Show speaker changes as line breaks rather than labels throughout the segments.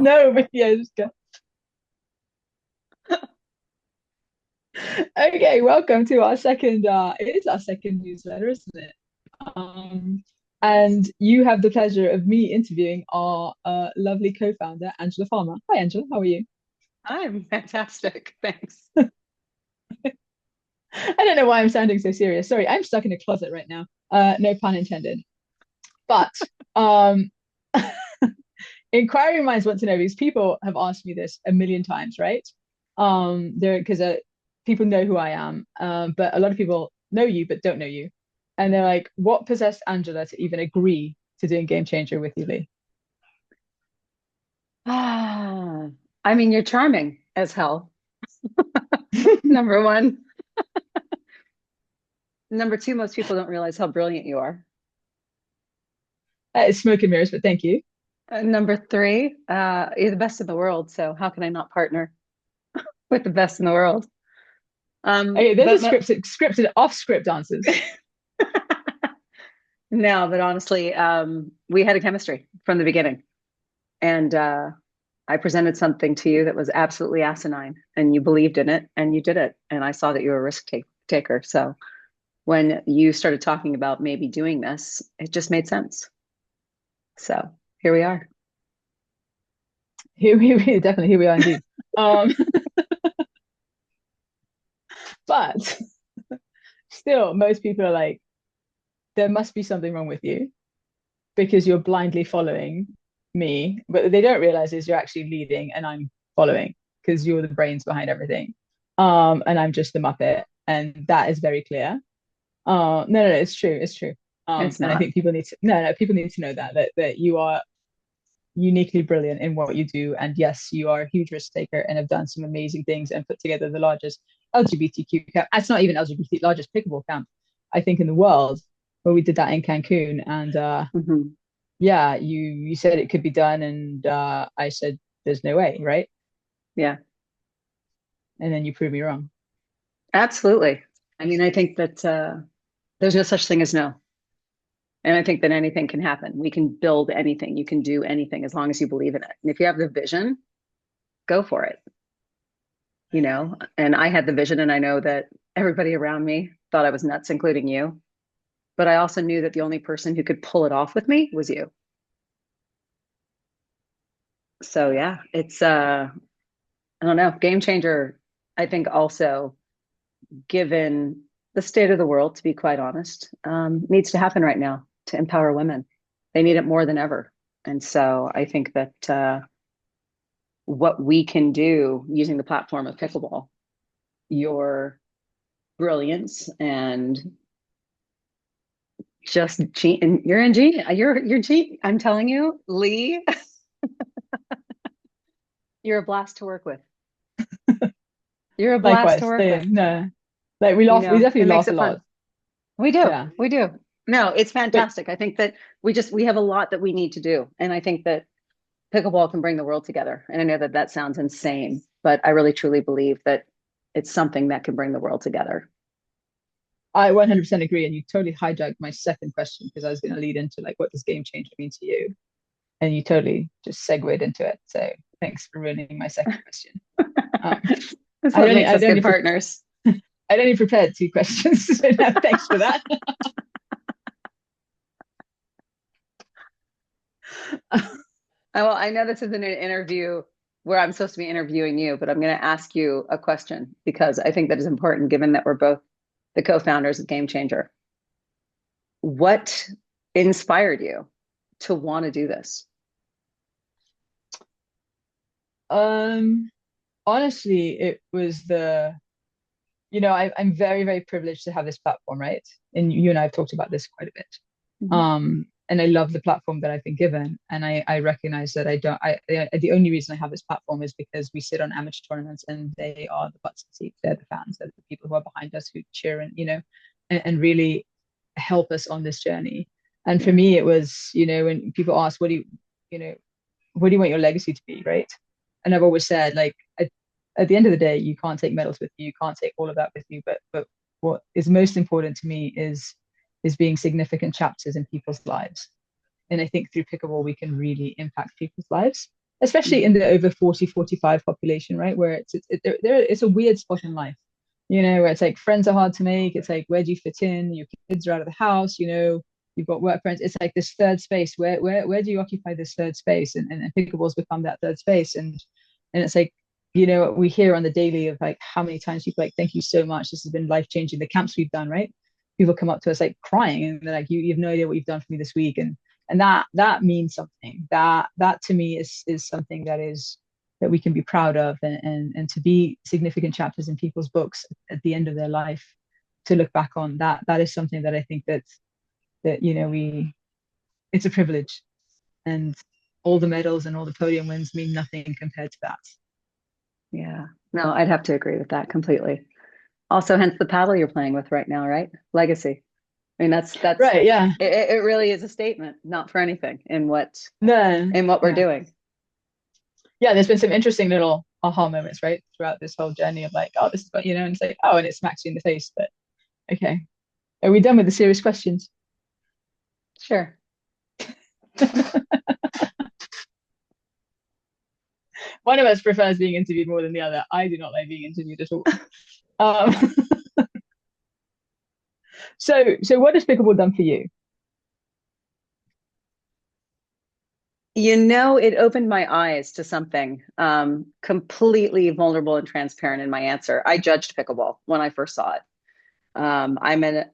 No, but yeah, just go. Okay, welcome to our second it is our second newsletter, isn't it? Um and you have the pleasure of me interviewing our lovely co-founder, Angela Farmer. Hi Angela, how are you?
I'm fantastic. Thanks.
I don't know why I'm sounding so serious. Sorry, I'm stuck in a closet right now. No pun intended. But um inquiring minds want to know because people have asked me this a million times, right? There because people know who I am, but a lot of people know you but don't know you, and they're like, "What possessed Angela to even agree to doing Game Changer with you, Lee?"
Ah, I mean, you're charming as hell. Number one. Number two, most people don't realize how brilliant you are.
It's smoke and mirrors, but thank you.
Number three, you're the best in the world. So how can I not partner with the best in the world?
Okay, those
But
are scripted off script answers.
no, but honestly, we had a chemistry from the beginning, and I presented something to you that was absolutely asinine, and you believed in it, and you did it, and I saw that you were a taker. So when you started talking about maybe doing this, it just made sense. So here we are.
Definitely here we are indeed. Um, but still, most people are like, there must be something wrong with you because you're blindly following me. But they don't realize is you're actually leading and I'm following because you're the brains behind everything. And I'm just the Muppet. And that is very clear. No, it's true. It's true.
It's
And I
not.
think people need to no, people need to know that you are uniquely brilliant in what you do. And yes, you are a huge risk taker and have done some amazing things and put together the largest LGBTQ camp. It's not even LGBT, largest pickleball camp, I think, in the world, where we did that in Cancun. And
Mhm.
yeah, you said it could be done, and I said there's no way, right?
Yeah,
And then you proved me wrong.
absolutely. I mean, I think that there's no such thing as no. And I think that anything can happen. We can build anything. You can do anything as long as you believe in it. And if you have the vision, go for it, you know? And I had the vision, and I know that everybody around me thought I was nuts, including you. But I also knew that the only person who could pull it off with me was you. So yeah, it's I don't know, game changer. I think also, given the state of the world, to be quite honest, needs to happen right now to empower women. They need it more than ever. And so I think that what we can do using the platform of pickleball, your brilliance and just and you're you're I'm telling you, Lee, you're a blast to work with. You're a blast to
Likewise,
work with.
no, like we
It
definitely
makes
laugh a
it
lot.
fun. We do.
Yeah,
We do. No, it's
but
fantastic. I think that we have a lot that we need to do. And I think that pickleball can bring the world together. And I know that that sounds insane, but I really truly believe that it's something that can bring the world together.
I 100% agree, and you totally hijacked my second question because I was going to lead into like what does game changer mean to you, and you totally just segued into it. So thanks for ruining my second question. Um,
That's what makes us
I'd
good
only
partners.
I'd only prepared two questions, so no, thanks for that.
Well, I know this isn't an interview where I'm supposed to be interviewing you, but I'm going to ask you a question because I think that is important given that we're both the co-founders of Game Changer. What inspired you to want to do this?
um, Honestly, it was I'm very, very privileged to have this platform, right? And you and I have talked about this quite a bit.
Mhm.
And I love the platform that I've been given. And I recognize that the only reason I have this platform is because we sit on amateur tournaments and they are the butts and seats. They're the fans, they're the people who are behind us who cheer and really help us on this journey. And for
Yeah.
me, it was, when people ask, you know, what do you want your legacy to be, right? And I've always said, like, at the end of the day, you can't take medals with you, you can't take all of that with you, but what is most important to me is being significant chapters in people's lives. And I think through pickleball, we can really impact people's lives. especially in the over 40, 45 population, right? Where it's a weird spot in life, where it's like friends are hard to make. It's like, where do you fit in? Your kids are out of the house, you've got work friends. It's like this third space. Where do you occupy this third space? And pickleball's become that third space. And it's like, we hear on the daily of like how many times people like, thank you so much. This has been life changing. The camps we've done, right? People come up to us like crying and they're like, you have no idea what you've done for me this week. And that means something. That to me is something that we can be proud of, and to be significant chapters in people's books at the end of their life, to look back on. That is something that I think that we it's a privilege, and all the medals and all the podium wins mean nothing compared to that.
Yeah. No, I'd have to agree with that completely. Also, hence the paddle you're playing with right now, right? Legacy. I mean, that's
Right, yeah.
it really is a statement, not for anything
No,
in what we're
yeah.
doing.
Yeah, there's been some interesting little aha moments, right, throughout this whole journey of like, oh, this is what, and it's like, oh, and it smacks you in the face. But okay, are we done with the serious questions?
Sure.
One of us prefers being interviewed more than the other. I do not like being interviewed at all. Um, so what has pickleball done for you?
It opened my eyes to something completely vulnerable and transparent in my answer. I judged pickleball when I first saw it. I'm an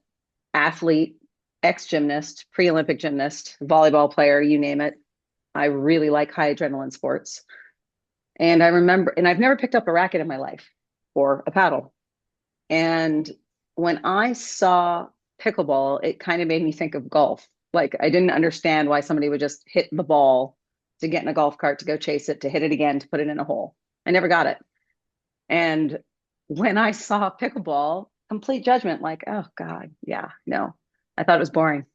athlete, ex-gymnast, pre-Olympic gymnast, volleyball player, you name it. I really like high adrenaline sports. And I remember, and I've never picked up a racket in my life or a paddle. And when I saw pickleball, it kind of made me think of golf. Like I didn't understand why somebody would just hit the ball to get in a golf cart to go chase it, to hit it again, to put it in a hole. I never got it. And when I saw pickleball, complete judgment, like, oh God, yeah, no. I thought it was boring.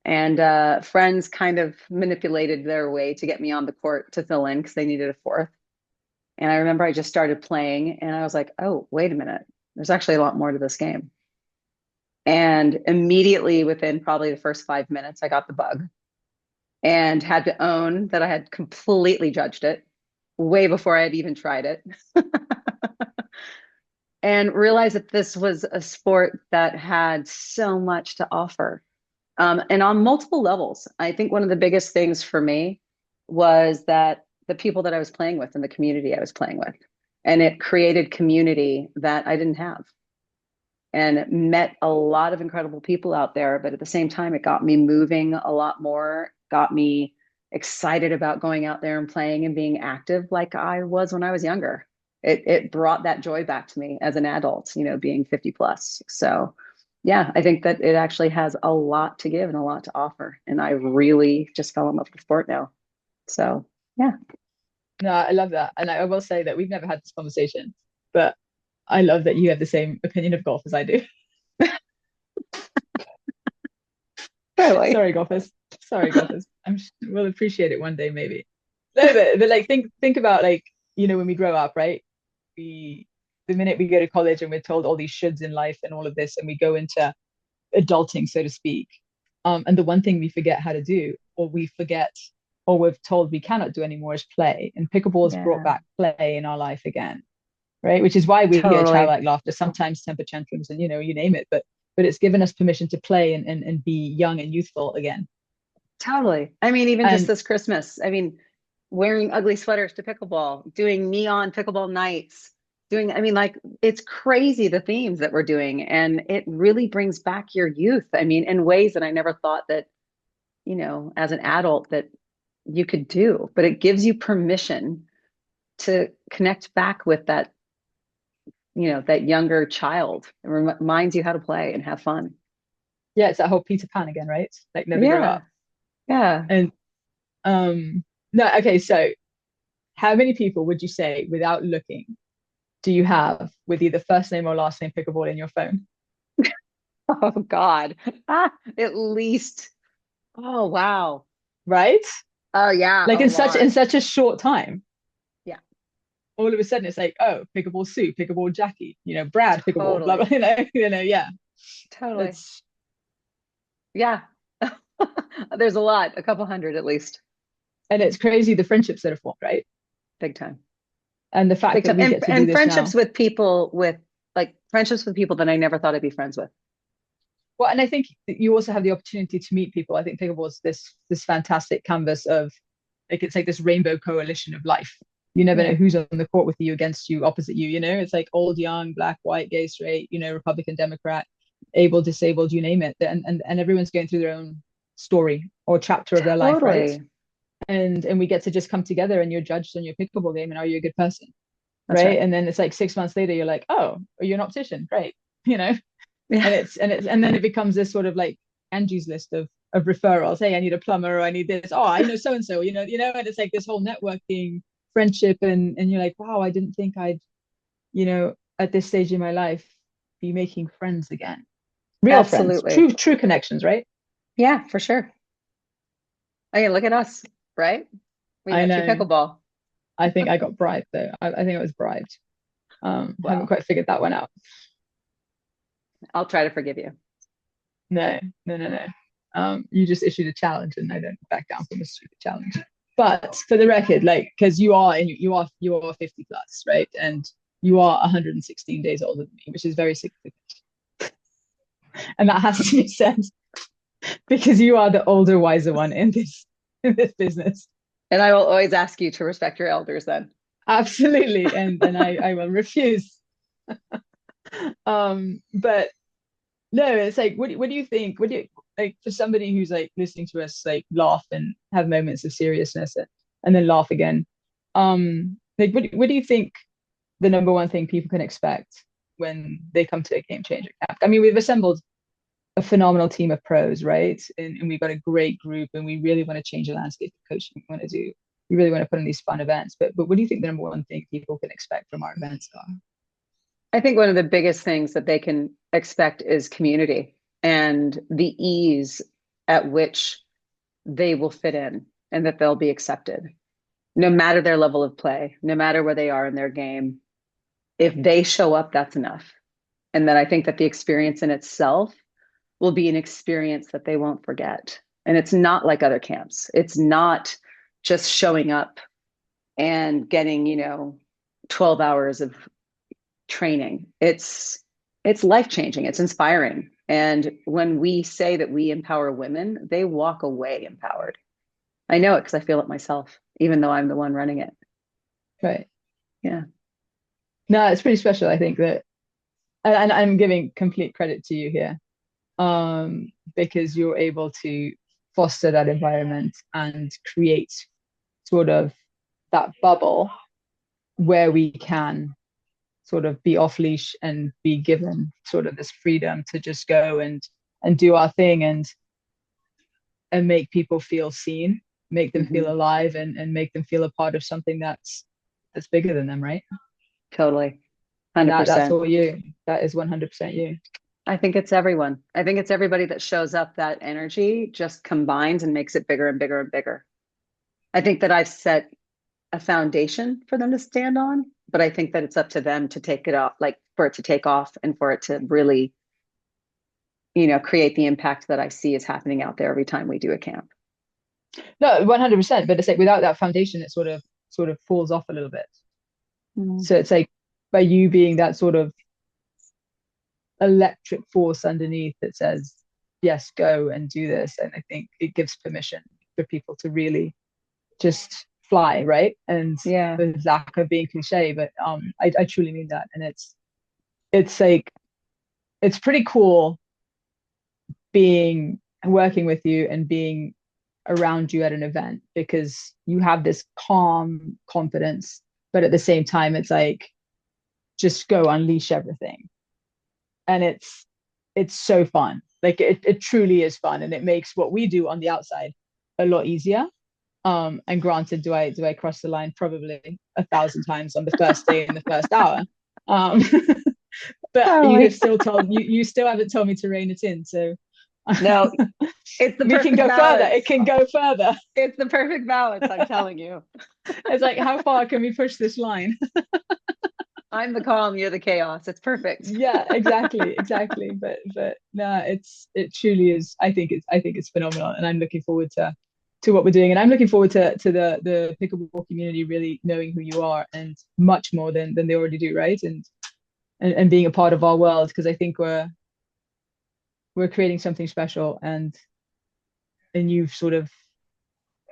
And friends kind of manipulated their way to get me on the court to fill in because they needed a fourth. And I remember I just started playing and I was like, oh, wait a minute. There's actually a lot more to this game. And immediately within probably the first 5 minutes, I got the bug and had to own that I had completely judged it way before I had even tried it. And realized that this was a sport that had so much to offer. And on multiple levels. I think one of the biggest things for me was that the people that I was playing with and the community I was playing with, and it created community that I didn't have, and met a lot of incredible people out there. But at the same time, it got me moving a lot more, got me excited about going out there and playing and being active like I was when I was younger. It brought that joy back to me as an adult, being 50 plus. So yeah, I think that it actually has a lot to give and a lot to offer. And I really just fell in love with the sport now. So yeah.
No, I love that. And I will say that we've never had this conversation, but I love that you have the same opinion of golf as I do.
Really?
Sorry, golfers. Sorry, golfers. We'll appreciate it one day, maybe. No, but like think about like, when we grow up, right? The minute we go to college and we're told all these shoulds in life and all of this, and we go into adulting, so to speak. And the one thing we forget how to do, or we forget, or we're told we cannot do anymore, is play. And pickleball has brought
Yeah,
back play in our life again, right? Which is why we hear
totally.
childlike laughter, sometimes temper tantrums, and you name it. But it's given us permission to play and be young and youthful again.
Totally. I mean, even just
And
this Christmas, I mean, wearing ugly sweaters to pickleball, doing neon pickleball nights, I mean, like, it's crazy the themes that we're doing. And it really brings back your youth. I mean, in ways that I never thought that, as an adult that you could do, but it gives you permission to connect back with that younger child. It reminds you how to play and have fun.
yeah, it's that whole Peter Pan again, right? Like never grow
Yeah.
up.
Yeah.
And no, okay, so how many people would you say, without looking, do you have with either first name or last name pickleball in your phone?
Oh God. At least. Oh wow.
Right?
Oh yeah,
Like
a
in
lot.
such a short time,
Yeah,
all of a sudden it's like, oh, pickleball Sue, pickleball Jackie, Brad pickleball, blah blah,
totally.
yeah.
Totally.
That's
Yeah. There's a lot, a couple hundred at least.
And it's crazy the friendships that are formed, right?
Big time.
And the fact
Big
that
time.
we get to do
And
this now.
friendships with people with like friendships with people that I never thought I'd be friends with.
Well, and I think that you also have the opportunity to meet people. I think pickleball is this fantastic canvas of like it's like this rainbow coalition of life. You never know
Yeah.
who's on the court with you, against you, opposite you. You know, it's like old, young, black, white, gay, straight. You know, Republican, Democrat, able, disabled, you name it. And everyone's going through their own story or chapter of their life, right?
Totally.
And we get to just come together, and you're judged on your pickleball game, and are you a good person,
That's
right?
right.
And then it's like 6 months later, you're like, oh, are you an optician? Great, you know.
Yeah.
And then it becomes this sort of like Angie's list of referrals. Hey, I need a plumber, or I need this. Oh, I know so and so. And it's like this whole networking, friendship, and you're like, wow, I didn't think I'd, at this stage in my life, be making friends again. Real friends,
Absolutely.
true connections, right?
Yeah, for sure. I mean, look at us, right? We
I
met through
know.
pickleball.
I think I got bribed though. I think I was bribed. Haven't
Well,
quite figured that one out.
I'll try to forgive you.
No, no, no, no. You just issued a challenge, and I don't back down from a stupid challenge. But for the record, like, because you are 50 plus, right? And you are 116 days older than me, which is very significant. And that has to be said because you are the older, wiser one in this business.
And I will always ask you to respect your elders then.
Absolutely. And I will refuse. But no, it's like, what do you think? What do you like for somebody who's like listening to us, like laugh and have moments of seriousness, and then laugh again? Like, what do you think the number one thing people can expect when they come to a game changer camp? I mean, we've assembled a phenomenal team of pros, right? And we've got a great group, and we really want to change the landscape of coaching. We really want to put on these fun events. But what do you think the number one thing people can expect from our events are?
I think one of the biggest things that they can expect is community and the ease at which they will fit in and that they'll be accepted, no matter their level of play, no matter where they are in their game. If they show up, that's enough. And then I think that the experience in itself will be an experience that they won't forget. And it's not like other camps. It's not just showing up and getting, 12 hours of training. It's life-changing. It's inspiring. And when we say that we empower women, they walk away empowered. I know it because I feel it myself, even though I'm the one running it.
Right.
Yeah.
No, it's pretty special. I think that, and I'm giving complete credit to you here, because you're able to foster that environment and create sort of that bubble where we can sort of be off leash and be given sort of this freedom to just go and do our thing and make people feel seen, make them
Hmm.
feel alive, and make them feel a part of something that's bigger than them, right?
Totally.
And that's
100%.
all you. That is 100% you.
I think it's everyone. I think it's everybody that shows up. That energy just combines and makes it bigger and bigger and bigger. I think that I've set a foundation for them to stand on, but I think that it's up to them to take it off, like for it to take off and for it to really, create the impact that I see is happening out there every time we do a camp.
No, 100%. But it's like without that foundation, it sort of falls off a little bit.
Mm.
So it's like by you being that sort of electric force underneath that says, yes, go and do this. And I think it gives permission for people to really just fly, right? And
Yeah.
the lack of being cliche, but I truly mean that. And it's like it's pretty cool being working with you and being around you at an event because you have this calm confidence, but at the same time, it's like just go unleash everything. And it's so fun. Like it truly is fun. And it makes what we do on the outside a lot easier. And granted, do I cross the line probably 1,000 times on the first day in the first hour? Um, but
Totally.
you still haven't told me to rein it in. So
No, it's the
we can
perfect
go further. It
balance.
can go further.
It's the perfect balance, I'm telling you.
It's like, how far can we push this line?
I'm the calm, you're the chaos. It's perfect.
Yeah, exactly. But no, it truly is. I think it's phenomenal, and I'm looking forward to to what we're doing. And I'm looking forward to the pickleball community really knowing who you are and much more than they already do, right? And being a part of our world, because I think we're creating something special, and you've sort of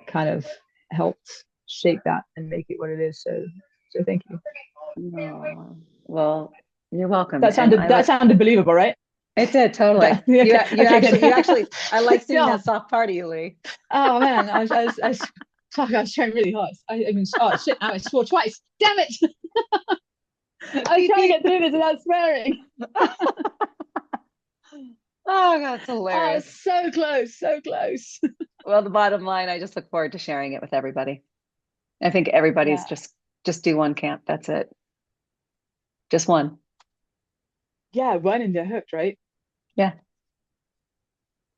kind of helped shape that and make it what it is. So thank you.
Oh, well, you're welcome.
That
And
sounded that sounded believable, right?
it did totally. You
Okay, okay,
you
good.
actually, I like seeing
Yeah.
that soft part of you, Lee.
Oh man, fuck, I was trying really hard. I even oh shit, now I swore twice. Damn it! I was
Beep,
trying to
beep.
get through this without swearing.
Oh, that's
Oh,
hilarious.
so close, so close.
Well, the bottom line, I just look forward to sharing it with everybody. I think everybody's
Yeah,
just do one camp. That's it. Just one.
yeah, one and they're hooked, right?
Yeah,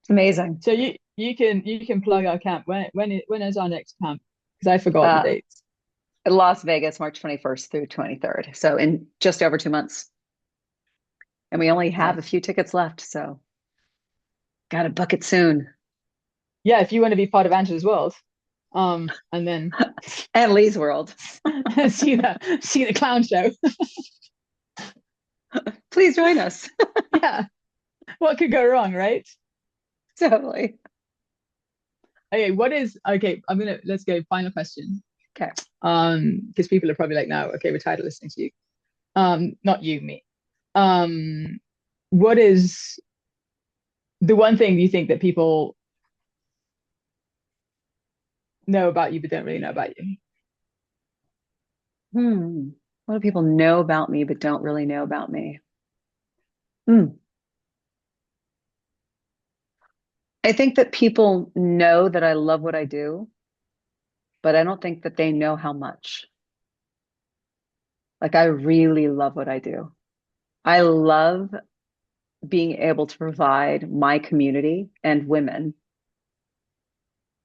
it's amazing.
So you can plug our camp. When is our next camp? Because I forgot the
Uh,
dates.
Las Vegas, March 21st through 23rd. So in just over 2 months. And we only have a
Nice.
few tickets left. So got to book it soon.
Yeah, if you want to be part of Angela's world, and then
And Lee's World.
see the clown show.
Please join us.
Yeah, what could go wrong, right?
Totally.
Okay, okay? Let's go. Final question.
Okay.
Because people are probably like, now, okay, we're tired of listening to you. Not you, me. What is the one thing you think that people know about you but don't really know about you?
What do people know about me but don't really know about me? Hmm. I think that people know that I love what I do, but I don't think that they know how much. Like, I really love what I do. I love being able to provide my community and women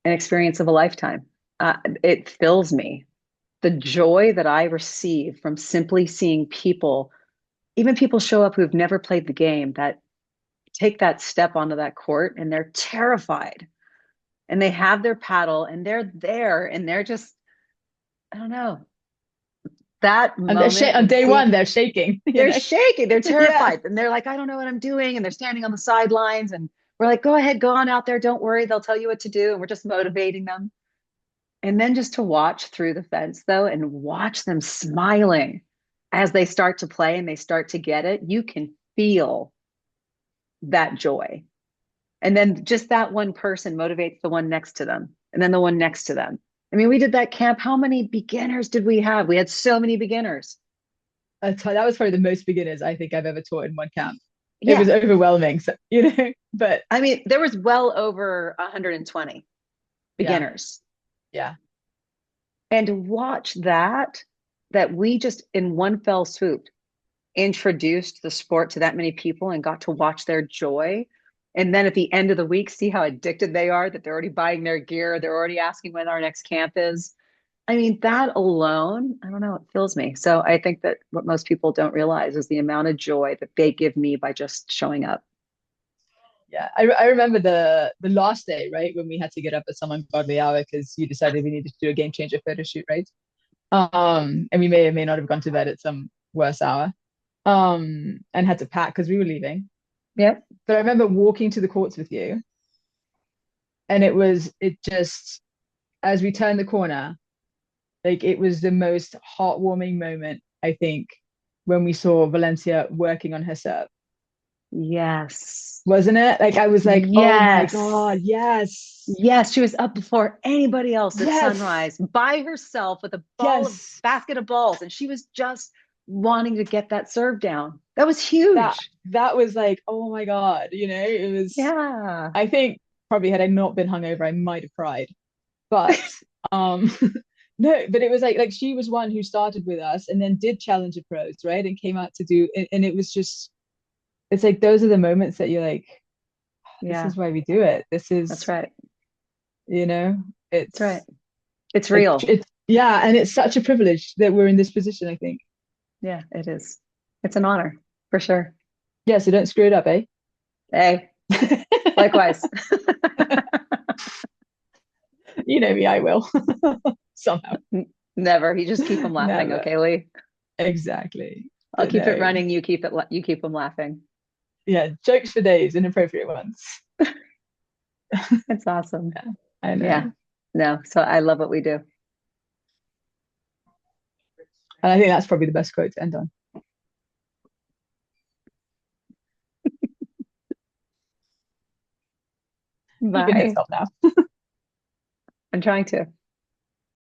an experience of a lifetime. It fills me. The joy that I receive from simply seeing people, even people show up who've never played the game, that take that step onto that court and they're terrified and they have their paddle and they're there and they're just, I don't know, that
And
moment
on
when
day one,
see
they're shaking,
they're shaking, they're
Yeah.
terrified, and they're like, I don't know what I'm doing. And they're standing on the sidelines and we're like, go ahead, go on out there. Don't worry. They'll tell you what to do. And we're just motivating them. And then just to watch through the fence though, and watch them smiling as they start to play and they start to get it, you can feel that joy. And then just that one person motivates the one next to them and then the one next to them. I mean, we did that camp. How many beginners did we have? We had so many beginners.
That was probably the most beginners I think I've ever taught in one camp. It was
Yeah.
overwhelming, so, but
I mean, there was well over 120
yeah,
beginners.
yeah,
And to watch that we just in one fell swoop introduced the sport to that many people and got to watch their joy. And then at the end of the week, see how addicted they are, that they're already buying their gear. They're already asking when our next camp is. I mean, that alone, I don't know, it fills me. So I think that what most people don't realize is the amount of joy that they give me by just showing up.
yeah. I remember the last day, right, when we had to get up at some ungodly hour because you decided we needed to do a game changer photo shoot, right? And we may or may not have gone to bed at some worse hour, and had to pack because we were leaving.
Yep.
But I remember walking to the courts with you, and it just, as we turned the corner, like it was the most heartwarming moment, I think, when we saw Valencia working on her serve,
Yes.
wasn't it? Like I was like, oh my
Yes.
God, yes,
Yes, she was up before anybody else at
yes,
sunrise by herself with a
yes.
basket of balls, and she was just wanting to get that serve down. That was
That
huge.
that was like, oh my God, it was,
Yeah.
I think probably had I not been hungover, I might have cried. But um no, but it was like she was one who started with us and then did Challenger Pros, right? And came out to do, and it was just, it's like those are the moments that you're like, this
Yeah,
is why we do it. This
that's
is,
right.
you know,
That's right.
it's
It's
like
real.
it's, yeah, and it's such a privilege that we're in this position, I think.
Yeah, it is. It's an honor for sure.
Yeah, so don't screw it up, eh?
Hey, likewise.
You know me, I will. Somehow.
Never. You just keep them laughing,
Never.
okay, Lee?
Exactly.
I'll
But
keep it
no.
running. You keep them laughing.
Yeah, jokes for days, inappropriate ones.
It's awesome.
Yeah, I
Yeah.
know.
No, so I love what we do.
And I think that's probably the best quote to end on. You can hit
Bye.
stop now.
I'm trying to.